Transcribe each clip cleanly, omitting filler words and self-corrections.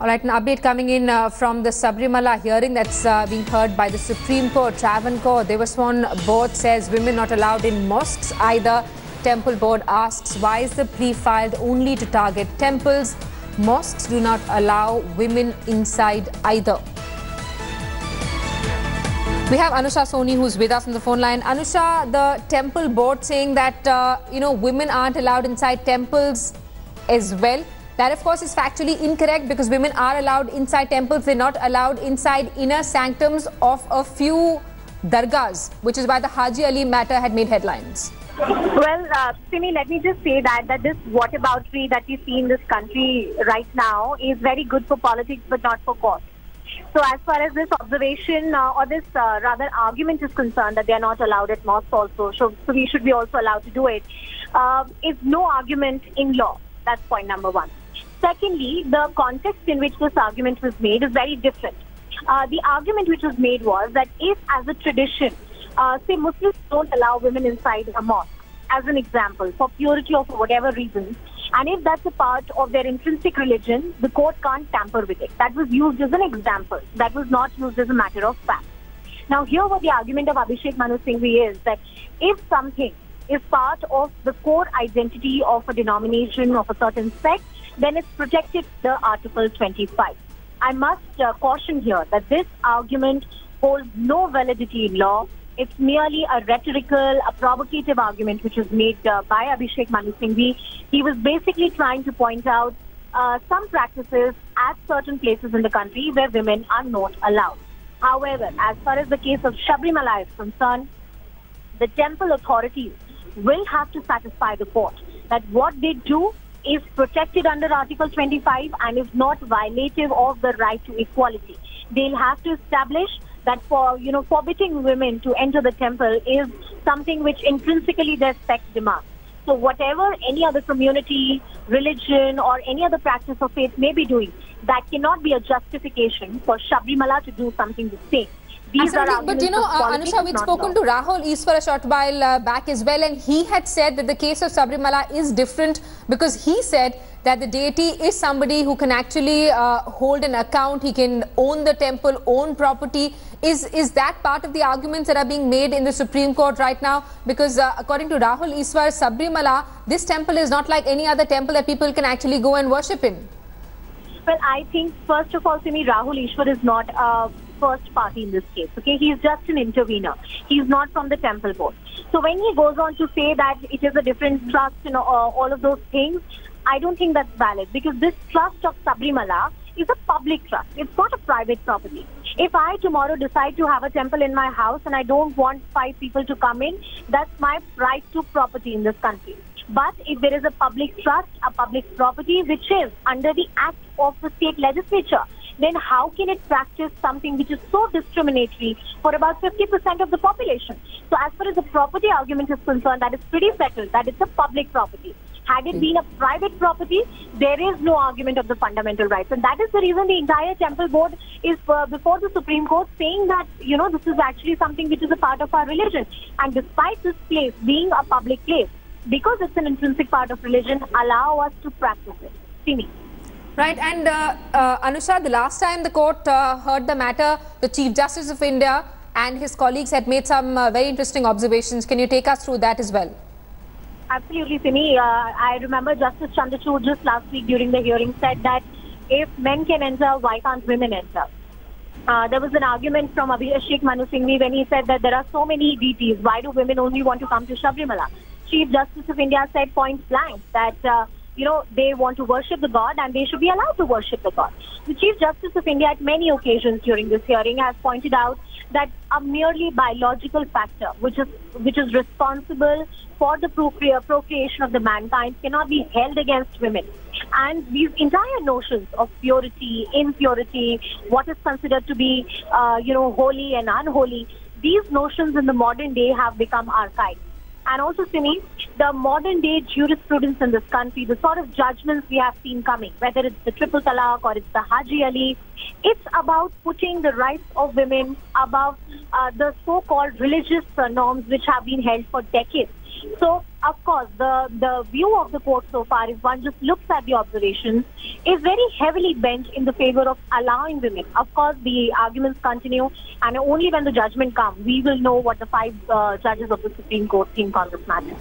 All right, an update coming in from the Sabarimala hearing that's being heard by the Supreme Court. Travancore Devaswom Board says women not allowed in mosques either. Temple Board asks why is the plea filed only to target temples? Mosques do not allow women inside either. We have Anusha Soni who's with us on the phone line. Anusha, the Temple Board saying that, women aren't allowed inside temples as well. That, of course, is factually incorrect because women are allowed inside temples. They're not allowed inside inner sanctums of a few dargahs, which is why the Haji Ali matter had made headlines. Well, Simi, let me just say that this whataboutery that we see in this country right now is very good for politics but not for cause. So as far as this observation or this rather argument is concerned that they are not allowed at mosques also, so we should be also allowed to do it, is no argument in law. That's point number one. Secondly, the context in which this argument was made is very different. The argument which was made was that if, as a tradition, say Muslims don't allow women inside a mosque, as an example, for purity or for whatever reasons, and if that's a part of their intrinsic religion, the court can't tamper with it. That was used as an example. That was not used as a matter of fact. Now, here what the argument of Abhishek Manu Singhvi is that if something is part of the core identity of a denomination of a certain sect, then it's protected under Article 25. I must caution here that this argument holds no validity in law. It's merely a rhetorical, a provocative argument which was made by Abhishek Manu Singhvi. He was basically trying to point out some practices at certain places in the country where women are not allowed. However, as far as the case of Sabarimala is concerned, the temple authorities will have to satisfy the court that what they do is protected under Article 25 and is not violative of the right to equality. They'll have to establish that forbidding women to enter the temple is something which intrinsically their sect demands. So whatever any other community, religion or any other practice of faith may be doing, that cannot be a justification for Sabarimala to do something the same. But Anusha, we'd spoken to Rahul East for a short while back as well, and he had said that the case of Sabarimala is different because he said that the deity is somebody who can actually hold an account, he can own the temple, own property. Is that part of the arguments that are being made in the Supreme Court right now? Because according to Rahul Iswar, Sabarimala, this temple is not like any other temple that people can actually go and worship in. Well, I think first of all, Simi, Rahul Iswar is not a first party in this case. Okay, he is just an intervener. He is not from the Temple Board. So when he goes on to say that it is a different trust and all of those things, I don't think that's valid because this trust of Sabarimala is a public trust. It's not a private property. If I tomorrow decide to have a temple in my house and I don't want 5 people to come in, that's my right to property in this country. But if there is a public trust, a public property which is under the act of the state legislature, then how can it practice something which is so discriminatory for about 50% of the population? So as far as the property argument is concerned, that is pretty settled, that it's a public property. Had it been a private property, there is no argument of the fundamental rights. And that is the reason the entire Temple Board is before the Supreme Court saying that, this is actually something which is a part of our religion. And despite this place being a public place, because it's an intrinsic part of religion, allow us to practice it. Simi. Right, and Anusha, the last time the court heard the matter, the Chief Justice of India and his colleagues had made some very interesting observations. Can you take us through that as well? Absolutely, Simi. I remember Justice Chandrachud just last week during the hearing said that if men can enter, why can't women enter? There was an argument from Abhishek Manu Singhvi when he said that there are so many deities. Why do women only want to come to Sabarimala? Chief Justice of India said point blank that they want to worship the God and they should be allowed to worship the God. The Chief Justice of India at many occasions during this hearing has pointed out that a merely biological factor which is responsible for the procreation of the mankind cannot be held against women. And these entire notions of purity, impurity, what is considered to be holy and unholy, these notions in the modern day have become archaic. And also, Simi, the modern day jurisprudence in this country, the sort of judgments we have seen coming, whether it's the triple talaq or it's the Haji Ali, it's about putting the rights of women above the so-called religious norms which have been held for decades. So of course, the view of the court so far, if one just looks at the observations, is very heavily bent in the favor of allowing women. Of course, the arguments continue, and only when the judgment comes, we will know what the 5 judges of the Supreme Court think on this matter.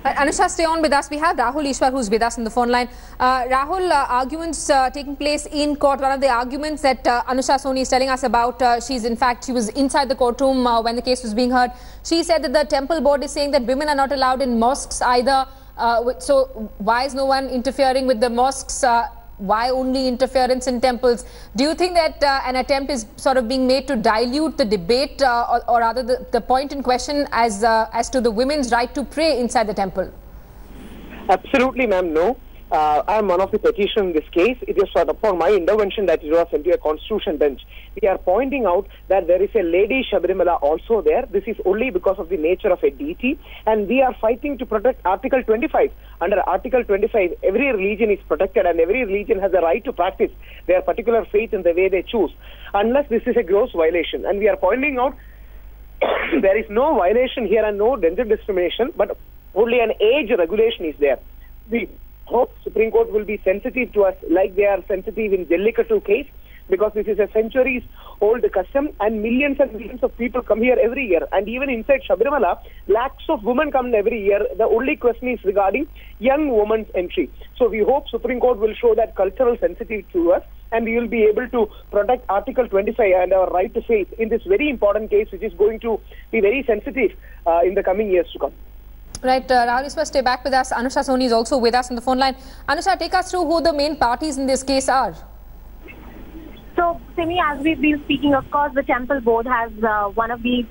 Anusha, stay on with us. We have Rahul Ishwar who's with us on the phone line. Rahul, arguments taking place in court. One of the arguments that Anusha Soni is telling us about, she was inside the courtroom when the case was being heard. She said that the temple board is saying that women are not allowed in mosques either. So why is no one interfering with the mosques? Why only interference in temples? Do you think that an attempt is sort of being made to dilute the debate or rather the point in question as to the women's right to pray inside the temple? Absolutely, ma'am, no. I am one of the petitioners in this case. It is upon my intervention that it was sent to a constitution bench. We are pointing out that there is a lady Sabarimala also there. This is only because of the nature of a deity, and we are fighting to protect Article 25. Under Article 25, every religion is protected and every religion has a right to practice their particular faith in the way they choose, unless this is a gross violation. And we are pointing out there is no violation here and no gender discrimination, but only an age regulation is there. We hope Supreme Court will be sensitive to us like they are sensitive in Jallikattu case, because this is a centuries-old custom and millions of people come here every year. And even inside Sabarimala, lakhs of women come every year. The only question is regarding young women's entry. So we hope Supreme Court will show that cultural sensitivity to us, and we will be able to protect Article 25 and our right to faith in this very important case, which is going to be very sensitive in the coming years to come. Right, Rahul Ishwar, stay back with us. Anusha Soni is also with us on the phone line. Anusha, take us through who the main parties in this case are. So, Simi, as we've been speaking, of course, the temple board has one of the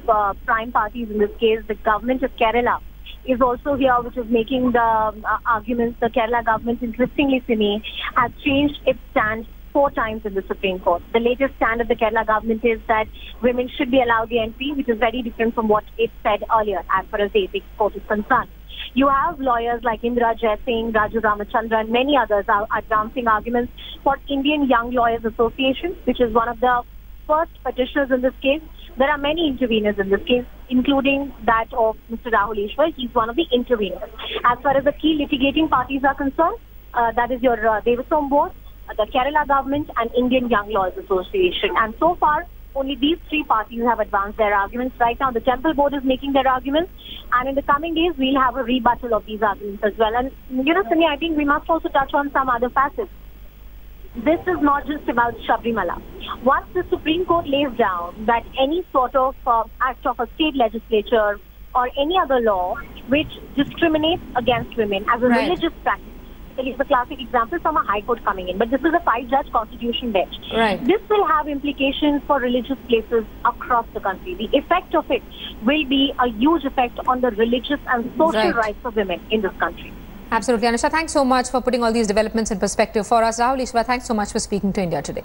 prime parties in this case. The government of Kerala is also here, which is making the arguments. The Kerala government, interestingly, Simi, has changed its stand 4 times in the Supreme Court. The latest stand of the Kerala government is that women should be allowed the entry, which is very different from what it said earlier as far as the ethics court is concerned. You have lawyers like Indra Jai Singh, Raju Ramachandra, and many others are advancing arguments for Indian Young Lawyers Association, which is one of the first petitioners in this case. There are many interveners in this case, including that of Mr. Rahul Ishwar. He's one of the interveners. As far as the key litigating parties are concerned, that is your Devaswom Board, the Kerala government, and Indian Young Lawyers Association. And so far, only these 3 parties have advanced their arguments. Right now, the temple board is making their arguments, and in the coming days, we'll have a rebuttal of these arguments as well. And, you know, Sunny, I think we must also touch on some other facets. This is not just about Sabarimala. Once the Supreme Court lays down that any sort of act of a state legislature or any other law which discriminates against women as a religious practice, is the classic example from a high court coming in, but this is a 5-judge constitution bench. Right. This will have implications for religious places across the country. The effect of it will be a huge effect on the religious and social rights of women in this country. Absolutely. Anusha, thanks so much for putting all these developments in perspective for us. Rahul Ishwar, thanks so much for speaking to India Today.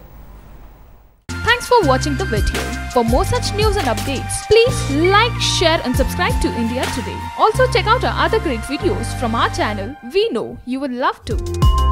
Thanks for watching the video. For more such news and updates, please like, share and subscribe to India Today. Also check out our other great videos from our channel. We know you would love to.